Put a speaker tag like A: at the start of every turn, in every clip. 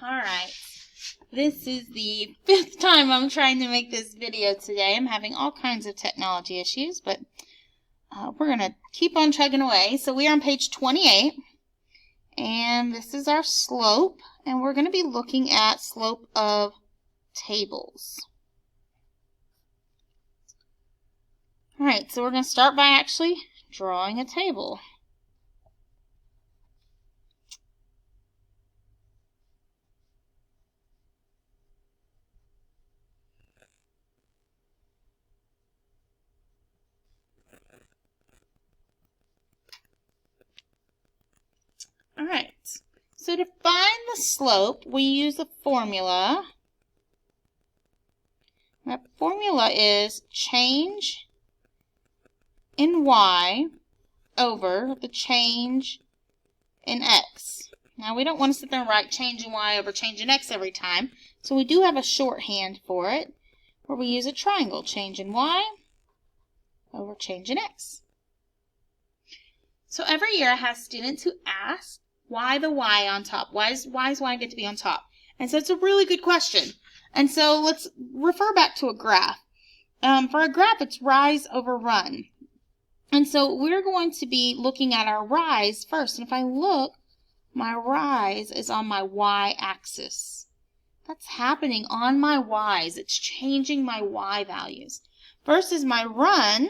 A: Alright, this is the 5th time I'm trying to make this video today. I'm having all kinds of technology issues, but we're going to keep on chugging away. So we are on page 28, and this is our slope, and we're going to be looking at slope of tables. Alright, so we're going to start by actually drawing a table. Alright, so to find the slope, we use a formula. That formula is change in y over the change in x. Now, we don't want to sit there and write change in y over change in x every time, so we do have a shorthand for it, where we use a triangle, change in y over change in x. So every year I have students who ask, why the y on top? Why does y get to be on top? And so it's a really good question. And so let's refer back to a graph. For a graph, it's rise over run. And so we're going to be looking at our rise first. And if I look, my rise is on my y-axis. That's happening on my y's. It's changing my y values. Versus my run,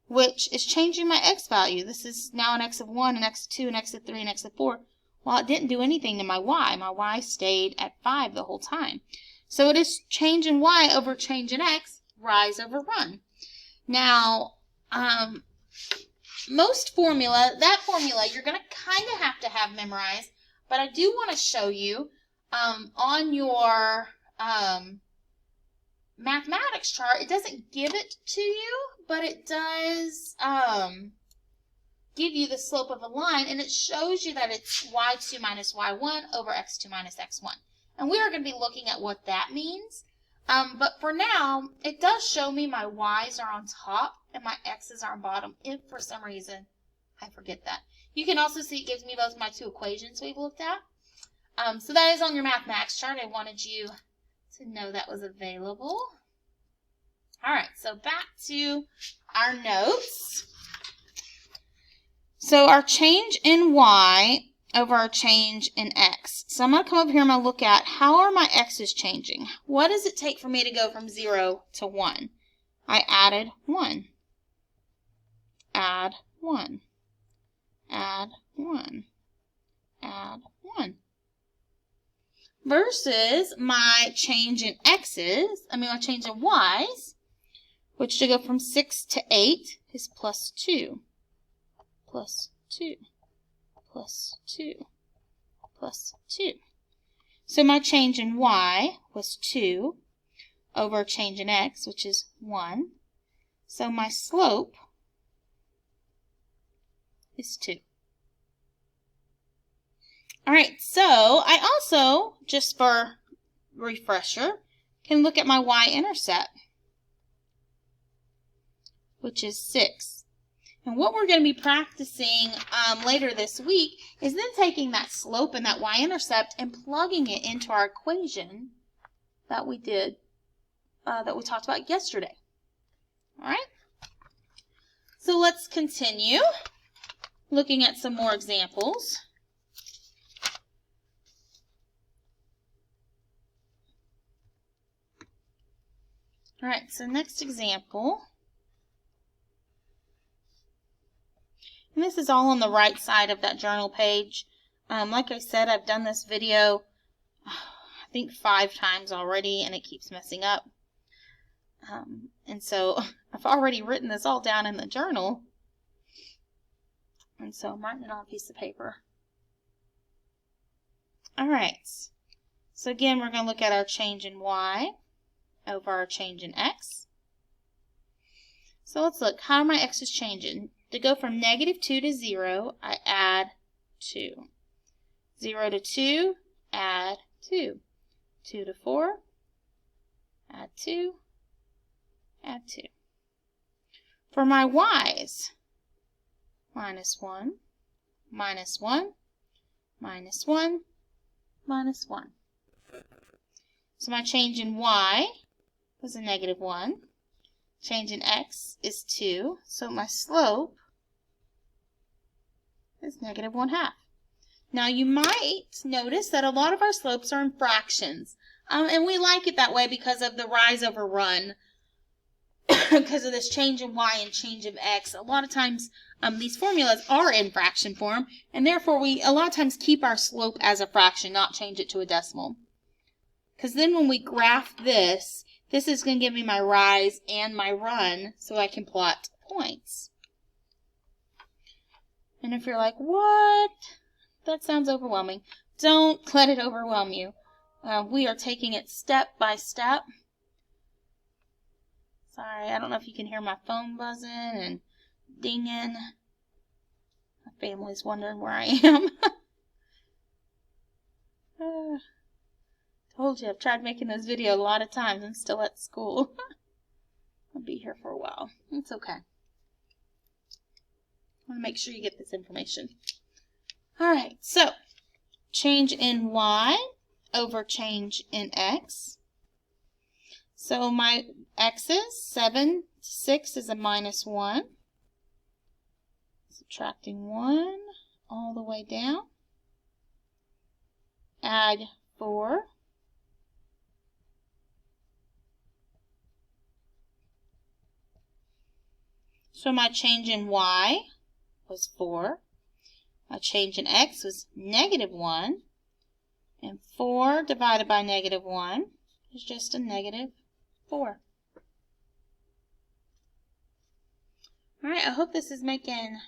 A: which is changing my x value. This is now an x of 1, an x of 2, an x of 3, an x of 4. Well, it didn't do anything to my y. My y stayed at 5 the whole time. So it is change in y over change in x, rise over run. Now, most formula, that formula you're going to kind of have memorized, but I do want to show you on your mathematics chart, it doesn't give it to you, but it does give you the slope of a line, and it shows you that it's y2 minus y1 over x2 minus x1. And we are going to be looking at what that means. But for now, it does show me my y's are on top and my x's are on bottom, if for some reason I forget that. You can also see it gives me both my two equations we've looked at. So that is on your mathematics chart. I wanted you to know that was available. All right, so back to our notes. So our change in y over our change in x. So I'm going to come over here and I'm going to look at how are my x's changing. What does it take for me to go from 0 to 1? I added 1. Add 1. Add 1. Add 1. Versus my change in x's, my change in y's, which to go from 6 to 8 is plus 2, plus 2, plus 2, plus 2. So my change in y was 2 over change in x, which is 1. So my slope is 2. All right, so I also, just for refresher, can look at my y-intercept, which is 6. And what we're going to be practicing later this week is then taking that slope and that y-intercept and plugging it into our equation that we did, that we talked about yesterday. All right? So let's continue looking at some more examples. All right, so next example. And this is all on the right side of that journal page. Like I said, I've done this video, I think 5 times already, and it keeps messing up. And so I've already written this all down in the journal. And so I'm writing it on a piece of paper. All right. So again, we're going to look at our change in y over our change in x. So let's look. How are my x's changing? To go from -2 to 0, I add 2. 0 to 2, add 2. 2 to 4, add 2, add 2. For my y's, -1, -1, -1, minus 1. So my change in y was a negative 1. Change in x is 2. So my slope is negative 1/2. Now you might notice that a lot of our slopes are in fractions. And we like it that way because of the rise over run. Because of this change in y and change of x. A lot of times these formulas are in fraction form, and therefore we a lot of times keep our slope as a fraction, not change it to a decimal. Because then when we graph this, this is going to give me my rise and my run, so I can plot points. And if you're like, what? That sounds overwhelming. Don't let it overwhelm you. We are taking it step by step. Sorry, I don't know if you can hear my phone buzzing and dinging. My family's wondering where I am. Told you, I've tried making this video a lot of times. I'm still at school. I'll be here for a while. It's okay. I want to make sure you get this information. Alright, so change in y over change in x. So my x's, 7 to 6 is a minus 1. Subtracting 1 all the way down. Add 4. So my change in y was 4. My change in x was negative 1. And 4 divided by negative 1 is just a negative 4. Alright, I hope this is making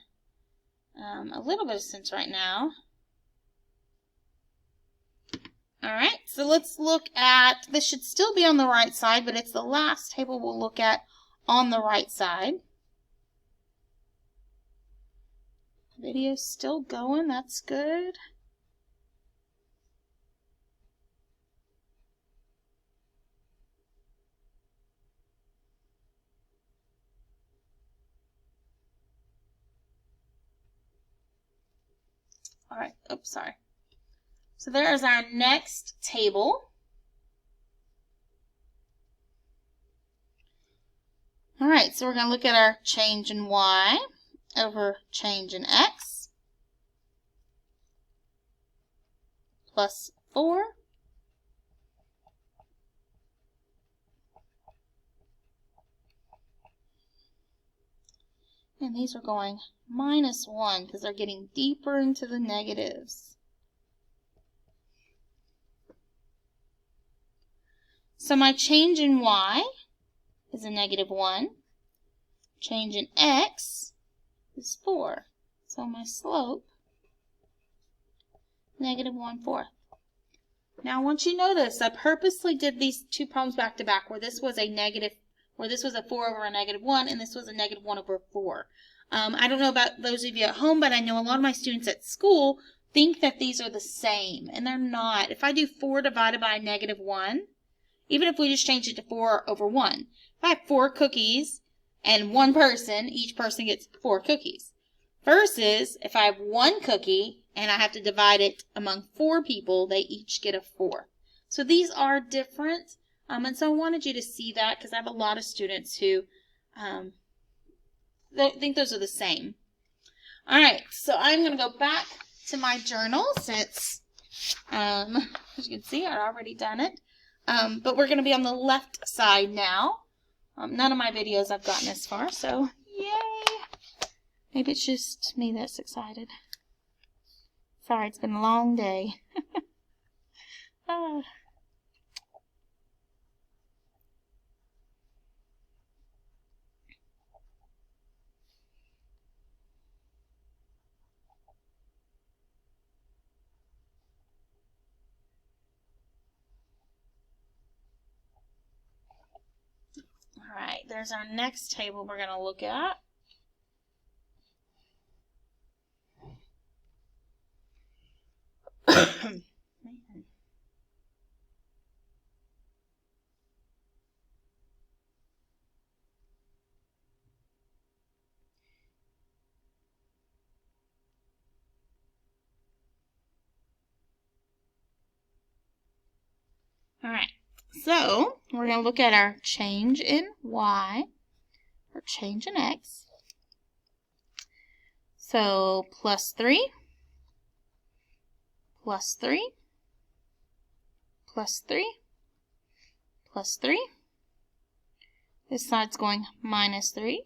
A: a little bit of sense right now. Alright, so let's look at, this should still be on the right side, but it's the last table we'll look at on the right side. Video's still going, that's good. Alright, oops, sorry. So there is our next table. Alright, so we're going to look at our change in y over change in x plus 4 and these are going minus 1 because they're getting deeper into the negatives. So my change in y is a negative 1. Change in x is 4. So my slope, negative 1/4. Now I want you to notice I purposely did these two problems back to back where this was a negative, where this was a 4 over a negative 1 and this was a negative 1 over 4. I don't know about those of you at home, but I know a lot of my students at school think that these are the same, and they're not. If I do 4 divided by negative 1, even if we just change it to 4 over 1, if I have 4 cookies and one person, each person gets 4 cookies. Versus if I have 1 cookie and I have to divide it among 4 people, they each get a 4. So these are different, and so I wanted you to see that because I have a lot of students who think those are the same. Alright, so I'm going to go back to my journal since, as you can see, I've already done it. But we're going to be on the left side now. None of my videos I've gotten this far, so yay! Maybe it's just me that's excited. Sorry, it's been a long day. Alright, there's our next table we're going to look at. Alright, so we're going to look at our change in y, or change in x. So plus 3, plus 3, plus 3, plus 3. This side's going minus 3,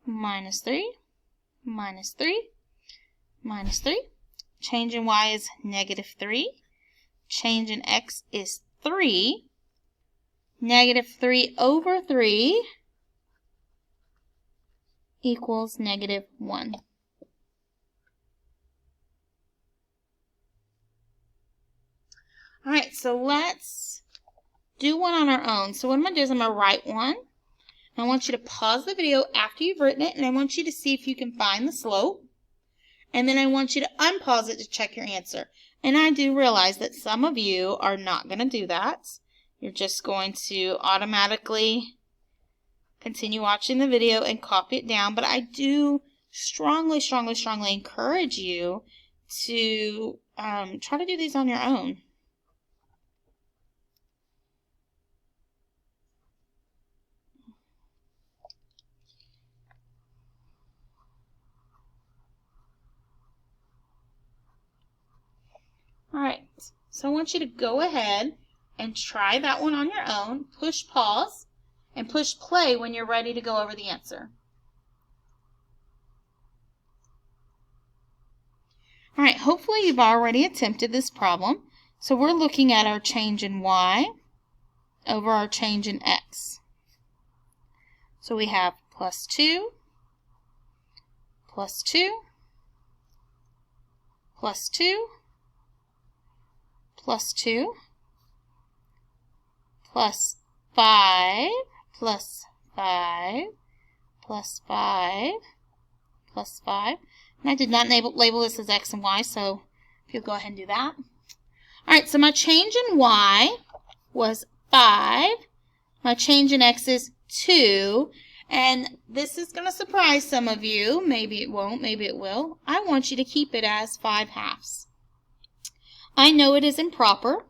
A: minus 3, minus 3, minus 3. Change in y is negative 3. Change in x is 3. Negative 3 over 3 equals negative 1. Alright, so let's do one on our own. So what I'm going to do is I'm going to write one. I want you to pause the video after you've written it, and I want you to see if you can find the slope. And then I want you to unpause it to check your answer. And I do realize that some of you are not going to do that. You're just going to automatically continue watching the video and copy it down. But I do strongly, strongly, strongly encourage you to try to do these on your own. Alright, so I want you to go ahead and try that one on your own. Push pause and push play when you're ready to go over the answer. Alright, hopefully you've already attempted this problem. So we're looking at our change in y over our change in x. So we have plus 2, plus 2, plus 2, plus 2, plus 5, plus 5, plus 5, plus 5. And I did not label this as x and y, so if you'll go ahead and do that. Alright, so my change in y was 5. My change in x is 2. And this is going to surprise some of you. Maybe it won't, maybe it will. I want you to keep it as 5/2. I know it is improper.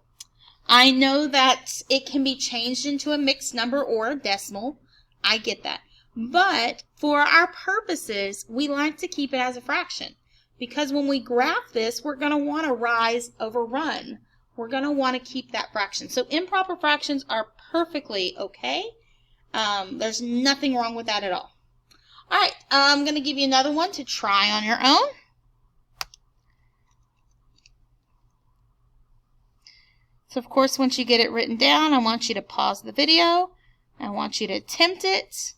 A: I know that it can be changed into a mixed number or a decimal. I get that. But for our purposes, we like to keep it as a fraction. Because when we graph this, we're going to want to rise over run. We're going to want to keep that fraction. So improper fractions are perfectly okay. There's nothing wrong with that at all. Alright, I'm going to give you another one to try on your own. So of course, once you get it written down, I want you to pause the video. I want you to attempt it.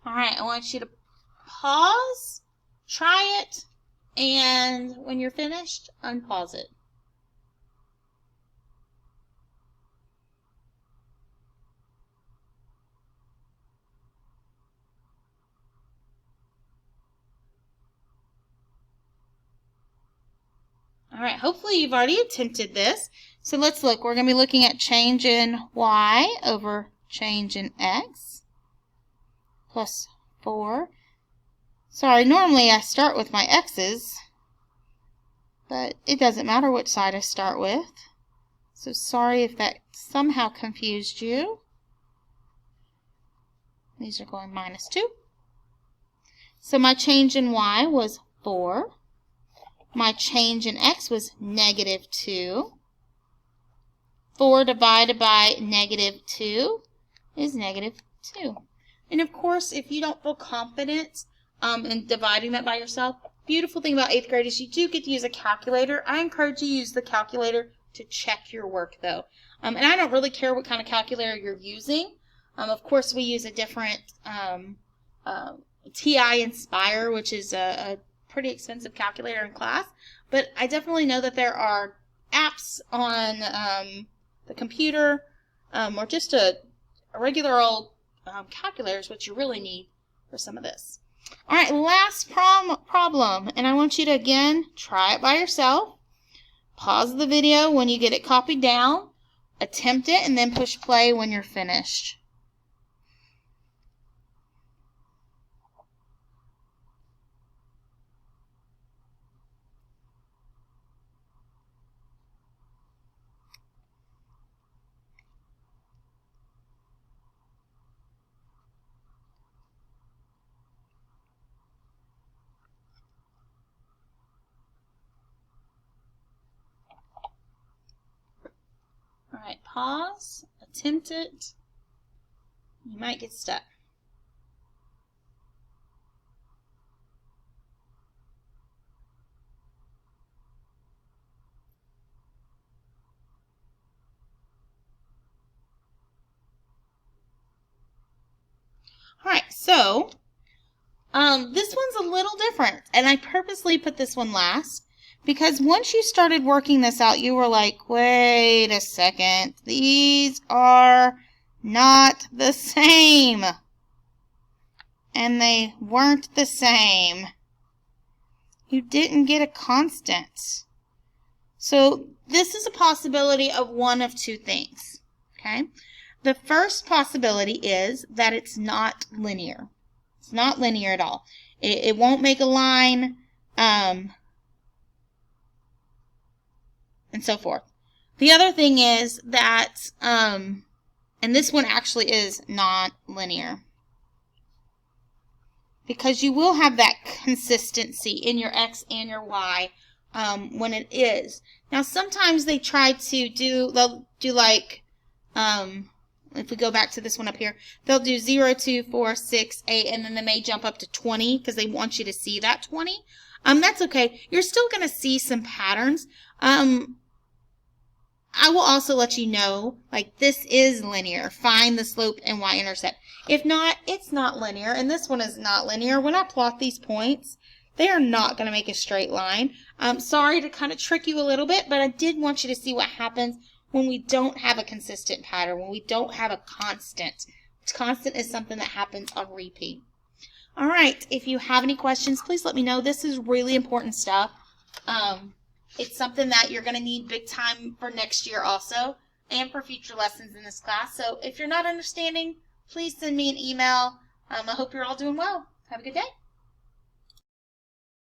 A: Alright, I want you to pause, try it, and when you're finished, unpause it. Alright, hopefully you've already attempted this. So let's look. We're going to be looking at change in y over change in x plus 4. Sorry, normally I start with my x's, but it doesn't matter which side I start with. So sorry if that somehow confused you. These are going minus 2. So my change in y was 4. My change in x was negative 2. 4 divided by negative 2 is negative 2. And of course, if you don't feel confident in dividing that by yourself, beautiful thing about 8th grade is you do get to use a calculator. I encourage you to use the calculator to check your work, though. And I don't really care what kind of calculator you're using. Of course, we use a different TI Inspire, which is a pretty expensive calculator in class. But I definitely know that there are apps on the computer or just a regular old calculator is what you really need for some of this. All right, last problem, and I want you to, again, try it by yourself. Pause the video when you get it copied down, attempt it, and then push play when you're finished. All right, pause, attempt it. You might get stuck. All right, so this one's a little different, and I purposely put this one last because once you started working this out, you were like, wait a second, these are not the same. And they weren't the same. You didn't get a constant. So this is a possibility of one of two things, okay? The first possibility is that it's not linear. It's not linear at all. It won't make a line, and so forth. The other thing is that, and this one actually is not linear, because you will have that consistency in your X and your Y when it is. Now, sometimes they try to they'll do like, if we go back to this one up here, they'll do 0, 2, 4, 6, 8, and then they may jump up to 20 because they want you to see that 20. That's okay. You're still going to see some patterns. I will also let you know, like, this is linear. Find the slope and y-intercept. If not, it's not linear, and this one is not linear. When I plot these points, they are not going to make a straight line. Sorry to kind of trick you a little bit, but I did want you to see what happens when we don't have a consistent pattern, when we don't have a constant. Constant is something that happens on repeat. All right, if you have any questions, please let me know. This is really important stuff. It's something that you're going to need big time for next year also, and for future lessons in this class. So if you're not understanding, please send me an email. I hope you're all doing well. Have a good day.